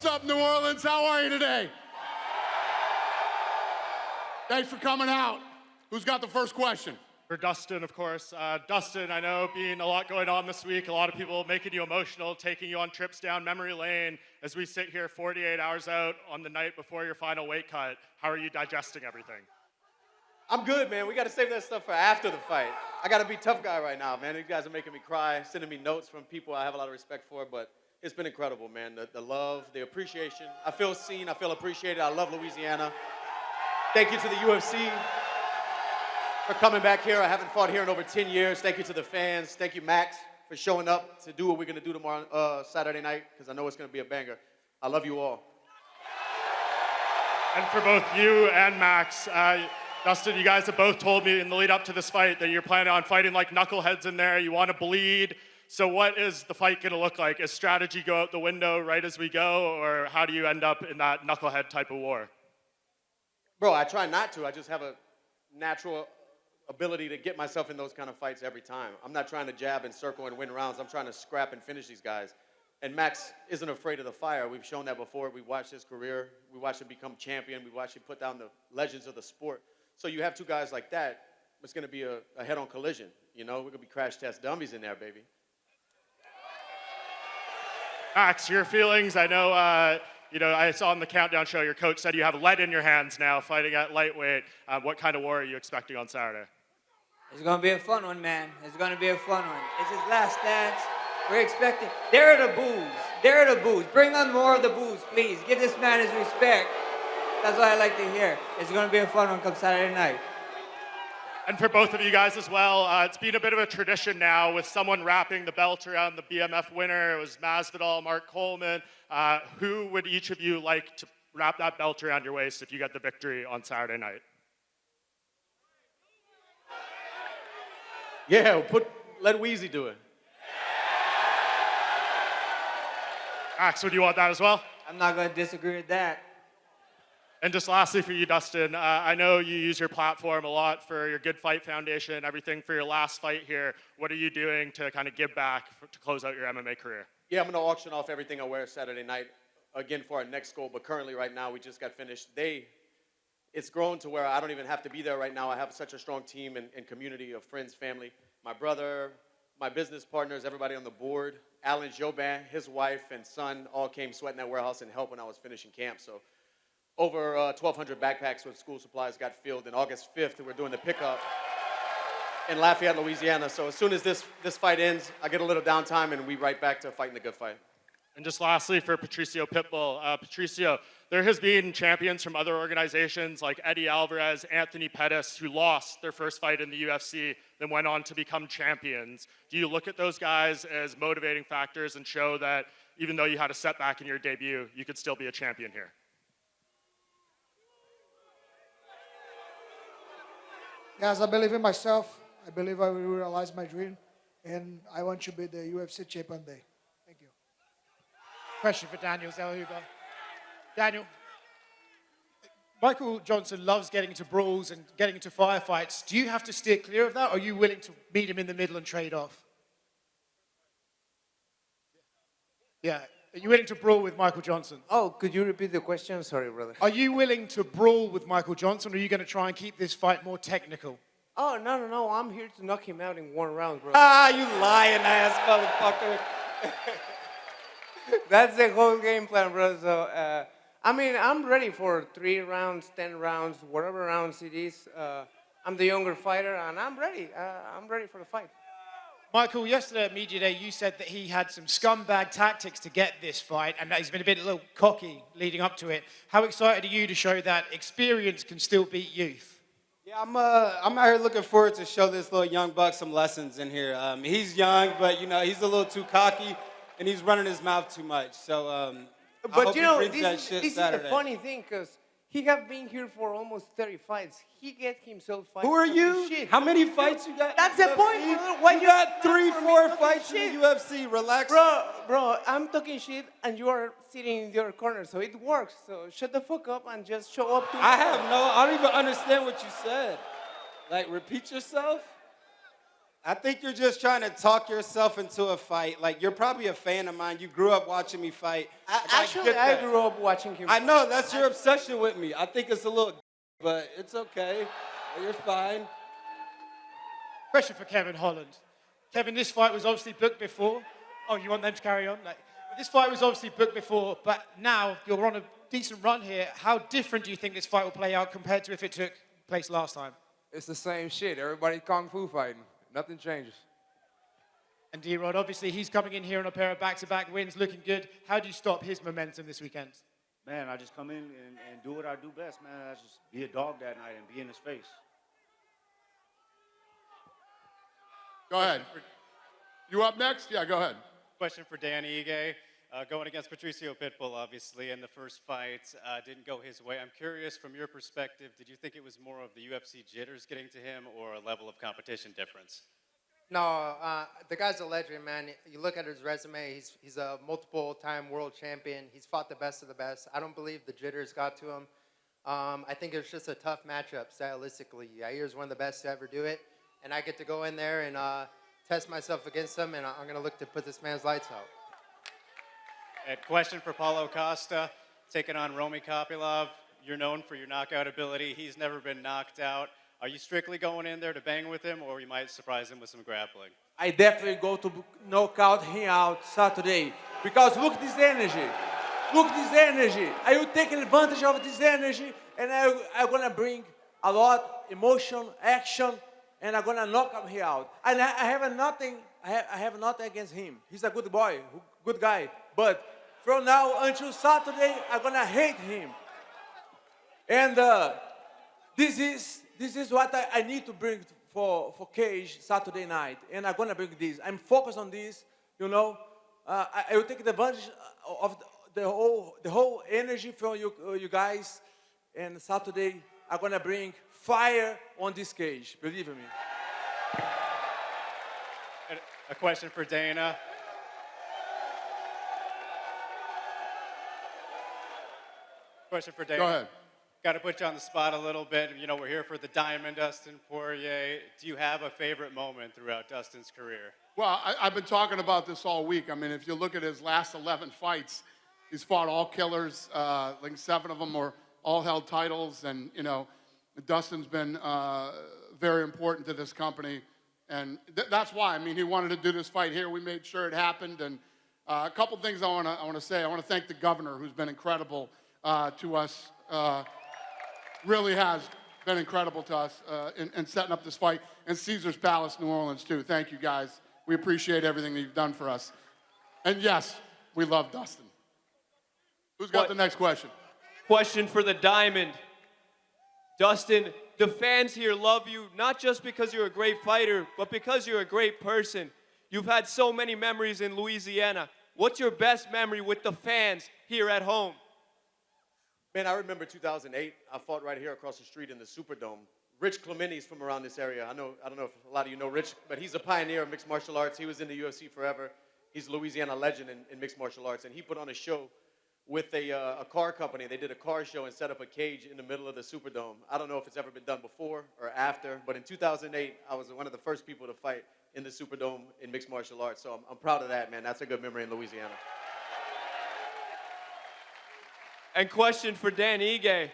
What's up, New Orleans? How are you today? Thanks for coming out. Who's got the first question? For Dustin, of course. Dustin, I know being a lot going on this week, a lot of people making you emotional, taking you on trips down memory lane. As we sit here 48 hours out on the night before your final weight cut, how are you digesting everything? I'm good, man. We got to save that stuff for after the fight. I got to be tough guy right now, man. You guys are making me cry, sending me notes from people I have a lot of respect for, but it's been incredible, man. The love, the appreciation. I feel seen. I feel appreciated. I love Louisiana. Thank you to the UFC for coming back here. I haven't fought here in over 10 years. Thank you to the fans. Thank you, Max, for showing up to do what we're going to do tomorrow, Saturday night, because I know it's going to be a banger. I love you all. And for both you and Max, Dustin, you guys have both told me in the lead up to this fight that you're planning on fighting like knuckleheads in there. You want to bleed. So what is the fight going to look like? Is strategy go out the window right as we go, or how do you end up in that knucklehead type of war? Bro, I try not to. I just have a natural ability to get myself in those kind of fights every time. I'm not trying to jab and circle and win rounds. I'm trying to scrap and finish these guys. And Max isn't afraid of the fire. We've shown that before. We watched his career. We watched him become champion. We watched him put down the legends of the sport. So you have two guys like that, it's going to be a head-on collision. You know, we're going to be crash test dummies in there, baby. Max, your feelings? I know, I saw on the Countdown show your coach said you have lead in your hands now fighting at lightweight. What kind of war are you expecting on Saturday? It's going to be a fun one, man. It's going to be a fun one. It's his last dance. We're expecting. There are the boos. There are the boos. Bring on more of the boos, please. Give this man his respect. That's what I like to hear. It's going to be a fun one come Saturday night. And for both of you guys as well, it's been a bit of a tradition now with someone wrapping the belt around the BMF winner. It was Masvidal, Mark Coleman. Who would each of you like to wrap that belt around your waist if you get the victory on Saturday night? Yeah, let Weezy do it. Max, would you want that as well? I'm not going to disagree with that. And just lastly for you, Dustin, I know you use your platform a lot for your Good Fight Foundation, everything for your last fight here. What are you doing to kind of give back to close out your MMA career? Yeah, I'm going to auction off everything I wear Saturday night, again, for our next goal. But currently, right now, we just got finished. It's grown to where I don't even have to be there right now. I have such a strong team and community of friends, family. My brother, my business partners, everybody on the board. Alan Jobin, his wife and son all came sweating that warehouse and helped when I was finishing camp. So over 1,200 backpacks with school supplies got filled. And August 5th, we're doing the pickup in Lafayette, Louisiana. So as soon as this fight ends, I get a little downtime and we right back to fighting the good fight. And just lastly for Patricio Pitbull. Patricio, there has been champions from other organizations like Eddie Alvarez, Anthony Pettis, who lost their first fight in the UFC, then went on to become champions. Do you look at those guys as motivating factors and show that even though you had a setback in your debut, you could still be a champion here? Guys, I believe in myself. I believe I will realize my dream. And I want to be the UFC champion day. Thank you. Question for Daniel Zellhuber. Daniel, Michael Johnson loves getting into brawls and getting into firefights. Do you have to steer clear of that, or are you willing to meet him in the middle and trade off? Yeah. Are you willing to brawl with Michael Johnson? Oh, could you repeat the question? Sorry, brother. Are you willing to brawl with Michael Johnson, or are you going to try and keep this fight more technical? Oh, no. I'm here to knock him out in one round, bro. Ah, you lying ass motherfucker. That's the whole game plan, bro. So, I'm ready for 3 rounds, 10 rounds, whatever rounds it is. I'm the younger fighter, and I'm ready. I'm ready for the fight. Michael, yesterday at Media Day, you said that he had some scumbag tactics to get this fight, and that he's been a little cocky leading up to it. How excited are you to show that experience can still beat youth? Yeah, I'm out here looking forward to show this little young buck some lessons in here. He's young, but he's a little too cocky, and he's running his mouth too much. So, But this is the funny thing, because he have been here for almost 30 fights. He get himself fights. Who are you? Shit. How many fights you got? That's the point, brother. Why you got 3-4 fights in the UFC. Relax. Bro, I'm talking shit, and you are sitting in your corner, so it works. So shut the fuck up and just show up to I don't even understand what you said. Like, repeat yourself? I think you're just trying to talk yourself into a fight. Like, you're probably a fan of mine. You grew up watching me fight. Actually, I grew up watching him. I know, that's your obsession with me. I think it's a little, but it's okay. You're fine. Question for Kevin Holland. Kevin, this fight was obviously booked before. Oh, you want them to carry on? Like, this fight was obviously booked before, but now you're on a decent run here. How different do you think this fight will play out compared to if it took place last time? It's the same shit. Everybody kung fu fighting. Nothing changes. And D-Rod, obviously, he's coming in here on a pair of back-to-back wins, looking good. How do you stop his momentum this weekend? Man, I just come in and do what I do best, man. I just be a dog that night and be in his face. Go ahead. You up next? Yeah, go ahead. Question for Dan Ige. Going against Patricio Pitbull, obviously, in the first fight, didn't go his way. I'm curious, from your perspective, did you think it was more of the UFC jitters getting to him or a level of competition difference? No, the guy's a legend, man. You look at his resume, he's a multiple-time world champion. He's fought the best of the best. I don't believe the jitters got to him. I think it's just a tough matchup, stylistically. Yair's one of the best to ever do it, and I get to go in there and test myself against him, and I'm going to look to put this man's lights out. And question for Paulo Costa, taking on Romy Kopylov. You're known for your knockout ability. He's never been knocked out. Are you strictly going in there to bang with him, or you might surprise him with some grappling? I definitely go to knock out him out Saturday. Because look at this energy. Look at this energy. I will take advantage of this energy, and I'm going to bring a lot emotion, action, and I'm going to knock him out. And I have nothing against him. He's a good boy, good guy. But from now until Saturday, I'm going to hate him. And this is what I need to bring for Cage Saturday night. And I'm going to bring this. I'm focused on this, you know. I will take advantage of the whole energy from you guys. And Saturday, I'm going to bring fire on this cage, believe me. And a question for Dana. Question for Dana. Go ahead. Got to put you on the spot a little bit. You know, we're here for the Diamond, Dustin Poirier. Do you have a favorite moment throughout Dustin's career? Well, I've been talking about this all week. I mean, if you look at his last 11 fights, he's fought all killers. Like 7 of them were all held titles. And, you know, Dustin's been very important to this company. And that's why. I mean, he wanted to do this fight here. We made sure it happened. And a couple things I want to say. I want to thank the governor, who's been incredible to us. Really has been incredible to us in setting up this fight. And Caesar's Palace, New Orleans, too. Thank you, guys. We appreciate everything that you've done for us. And yes, we love Dustin. Who's got the next question? Question for the Diamond. Dustin, the fans here love you, not just because you're a great fighter, but because you're a great person. You've had so many memories in Louisiana. What's your best memory with the fans here at home? Man, I remember 2008. I fought right here across the street in the Superdome. Rich Clementi's from around this area. I don't know if a lot of you know Rich, but he's a pioneer of mixed martial arts. He was in the UFC forever. He's a Louisiana legend in mixed martial arts, and he put on a show with a car company. They did a car show and set up a cage in the middle of the Superdome. I don't know if it's ever been done before or after, but in 2008, I was one of the first people to fight in the Superdome in mixed martial arts, so I'm proud of that, man. That's a good memory in Louisiana. And question for Dan Ige.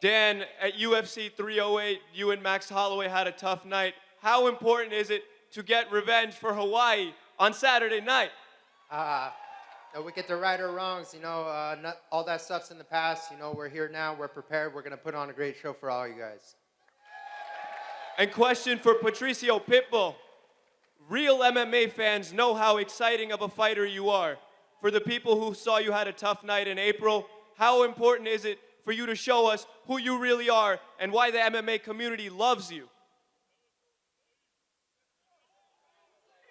Dan, at UFC 308, you and Max Holloway had a tough night. How important is it to get revenge for Hawaii on Saturday night? We get to right our wrongs, you know, not, all that stuff's in the past. You know, we're here now, we're prepared, we're going to put on a great show for all you guys. And question for Patricio Pitbull. Real MMA fans know how exciting of a fighter you are. For the people who saw you had a tough night in April, how important is it for you to show us who you really are and why the MMA community loves you?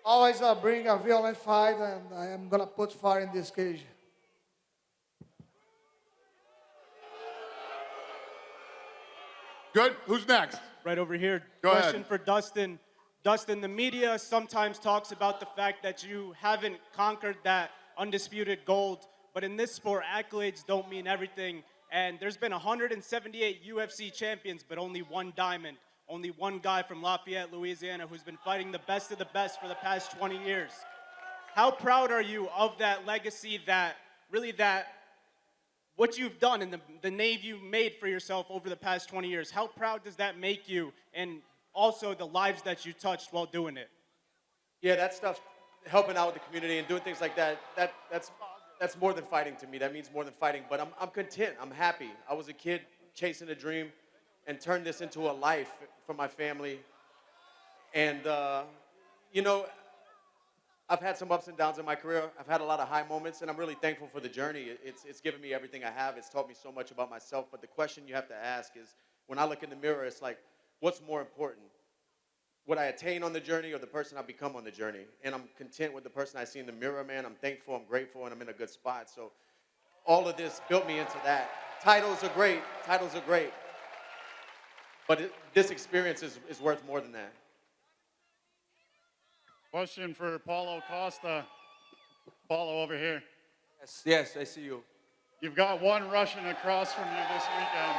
Always bring a violent fight, and I am going to put fire in this cage. Good. Who's next? Right over here. Go Question ahead. for Dustin. Dustin, the media sometimes talks about the fact that you haven't conquered that undisputed gold, but in this sport, accolades don't mean everything. And there's been 178 UFC champions, but only 1 diamond. only one guy from Lafayette, Louisiana, who's been fighting the best of the best for the past 20 years. How proud are you of that legacy, that what you've done and the name you made for yourself over the past 20 years? How proud does that make you, and also the lives that you touched while doing it? Yeah, that stuff, helping out with the community and doing things like that, that's more than fighting to me. That means more than fighting, but I'm content, I'm happy. I was a kid chasing a dream and turned this into a life for my family. And, you know, I've had some ups and downs in my career. I've had a lot of high moments, and I'm really thankful for the journey. It's given me everything I have. It's taught me so much about myself. But the question you have to ask is, when I look in the mirror, it's like, what's more important? What I attain on the journey or the person I become on the journey? And I'm content with the person I see in the mirror, man. I'm thankful, I'm grateful, and I'm in a good spot. So all of this built me into that. Titles are great. Titles are great. But this experience is worth more than that. Question for Paulo Costa. Paulo, over here. Yes, I see you. You've got one Russian across from you this weekend.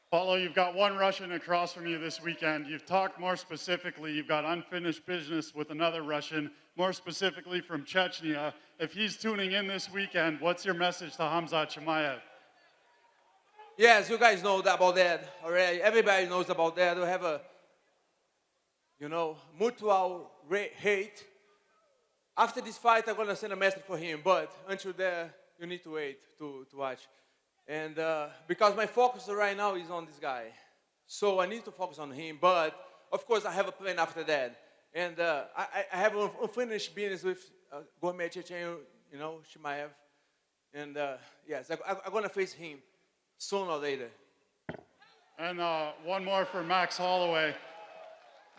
Paulo, you've got one Russian across from you this weekend. You've talked more specifically, you've got unfinished business with another Russian, more specifically from Chechnya. If he's tuning in this weekend, what's your message to Khamzat Chimaev? Yes, you guys know about that already. Everybody knows about that. We have a, mutual hate. After this fight, I'm going to send a message for him. But until then, you need to wait to watch. And because my focus right now is on this guy. So I need to focus on him. But, of course, I have a plan after that. And I have unfinished business with Gourmet Chechen, Chimaev. And, yes, I'm going to face him sooner or later. And one more for Max Holloway.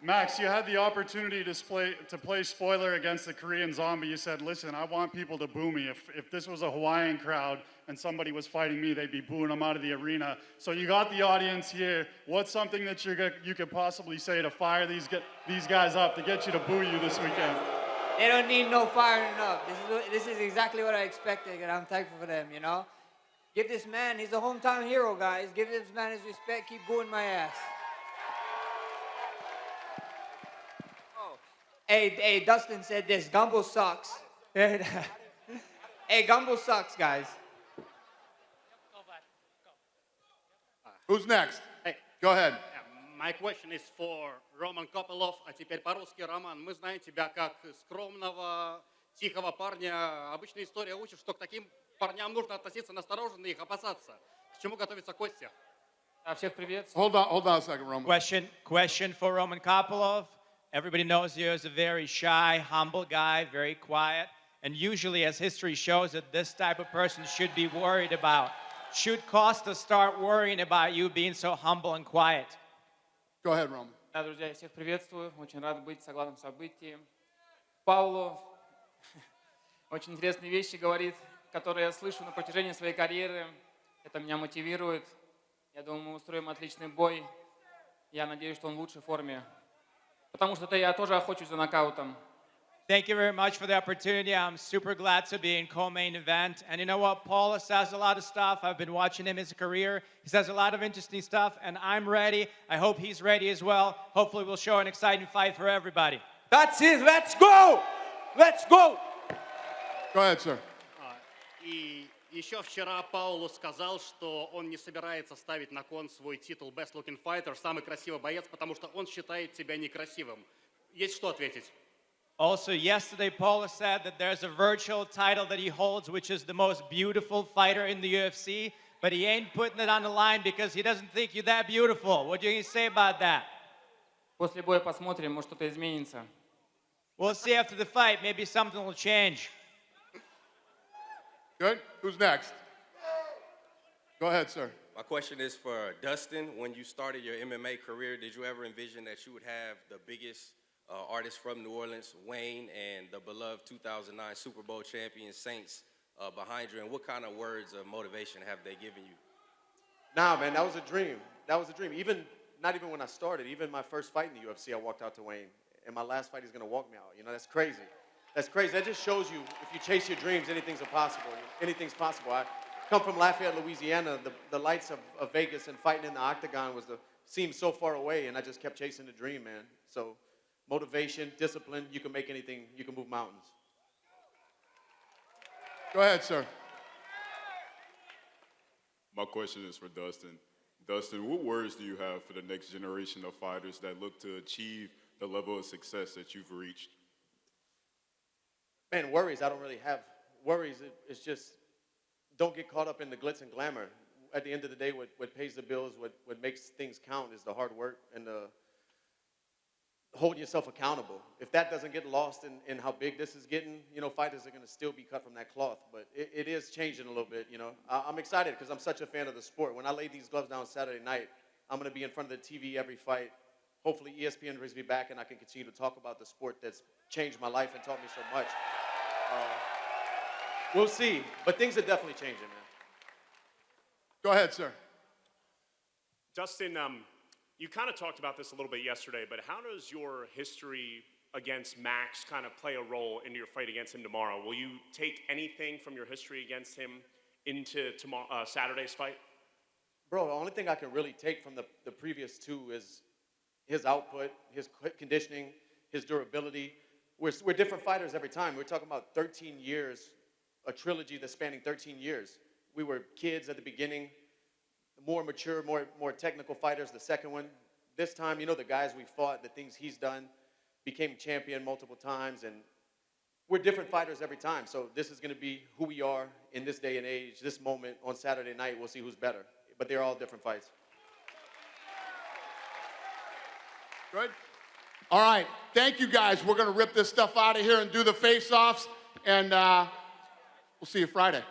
Max, you had the opportunity to play spoiler against the Korean Zombie. You said, listen, I want people to boo me. If this was a Hawaiian crowd and somebody was fighting me, they'd be booing them out of the arena. So you got the audience here. What's something that you could possibly say to fire these guys up, to get you to boo you this weekend? They don't need no firing up. This is exactly what I expected, and I'm thankful for them, Give this man, he's a hometown hero, guys. Give this man his respect. Keep booing my ass. Hey, Dustin said this. Gumbo sucks. Hey, Gumbo sucks, guys. Who's next? Go ahead. My question is for Roman Kopylov. А теперь по-русски, Роман. Мы знаем тебя как скромного, тихого парня. Обычная история учит, что к таким парням нужно относиться настороженно и их опасаться. К чему готовится Костя? Всех приветствую. Hold on a second, Roman. Question for Roman Kopylov. Everybody knows you as a very shy, humble guy, very quiet. And usually, as history shows, that this type of person should be worried about. Should Costa start worrying about you being so humble and quiet? Go ahead, Roman. Да, друзья, всех приветствую. Очень рад быть в главном событии. Пауло очень интересные вещи говорит, которые я слышу на протяжении своей карьеры. Это меня мотивирует. Я думаю, мы устроим отличный бой. Я надеюсь, что он в лучшей форме. Потому что я тоже охочусь за нокаутом. Thank you very much for the opportunity. I'm super glad to be in co-main event. And you know what? Paulo says a lot of stuff. I've been watching him his career. He says a lot of interesting stuff, and I'm ready. I hope he's ready as well. Hopefully we'll show an exciting fight for everybody. That's it. Let's go! Let's go! Go ahead, sir. И еще вчера Пауло сказал, что он не собирается ставить на кон свой титул Best Looking Fighter, самый красивый боец, потому что он считает тебя некрасивым. Есть что ответить? Also, yesterday, Paulo said that there's a virtual title that he holds, which is the most beautiful fighter in the UFC, but he ain't putting it on the line because he doesn't think you're that beautiful. What do you say about that? После боя посмотрим, может что-то изменится. We'll see after the fight. Maybe something will change. Good. Who's next? Go ahead, sir. My question is for Dustin. When you started your MMA career, did you ever envision that you would have the biggest artists from New Orleans, Wayne, and the beloved 2009 Super Bowl champion Saints behind you? And what kind of words of motivation have they given you? Nah, man, that was a dream. That was a dream. Not even when I started, even my first fight in the UFC, I walked out to Wayne. And my last fight, he's going to walk me out. That's crazy. That's crazy. That just shows you, if you chase your dreams, anything's possible. Anything's possible. come from Lafayette, Louisiana, the lights of Vegas and fighting in the octagon seemed so far away, and I just kept chasing the dream, man. So motivation, discipline, you can make anything, you can move mountains. Go ahead, sir. My question is for Dustin. Dustin, what words do you have for the next generation of fighters that look to achieve the level of success that you've reached? Man, worries, I don't really have worries. It's just don't get caught up in the glitz and glamour. At the end of the day, what pays the bills, what makes things count is the hard work and the holding yourself accountable. If that doesn't get lost in how big this is getting, you know, fighters are going to still be cut from that cloth. But it is changing a little bit, you know. I'm excited because I'm such a fan of the sport. When I lay these gloves down Saturday night, I'm going to be in front of the TV every fight. Hopefully ESPN brings me back and I can continue to talk about the sport that's changed my life and taught me so much. We'll see, but things are definitely changing, man. Go ahead, sir. Dustin, you kind of talked about this a little bit yesterday, but how does your history against Max kind of play a role into your fight against him tomorrow? Will you take anything from your history against him into Saturday's fight? Bro, the only thing I can really take from the previous two is his output, his conditioning, his durability. We're different fighters every time. We're talking about 13 years, a trilogy that's spanning 13 years. We were kids at the beginning, more mature, more technical fighters, the second one. This time, you know, the guys we fought, the things he's done, became champion multiple times, and we're different fighters every time. So this is going to be who we are in this day and age, this moment on Saturday night. We'll see who's better. But they're all different fights. Good. All right. Thank you, guys. We're going to rip this stuff out of here and do the face-offs, and we'll see you Friday.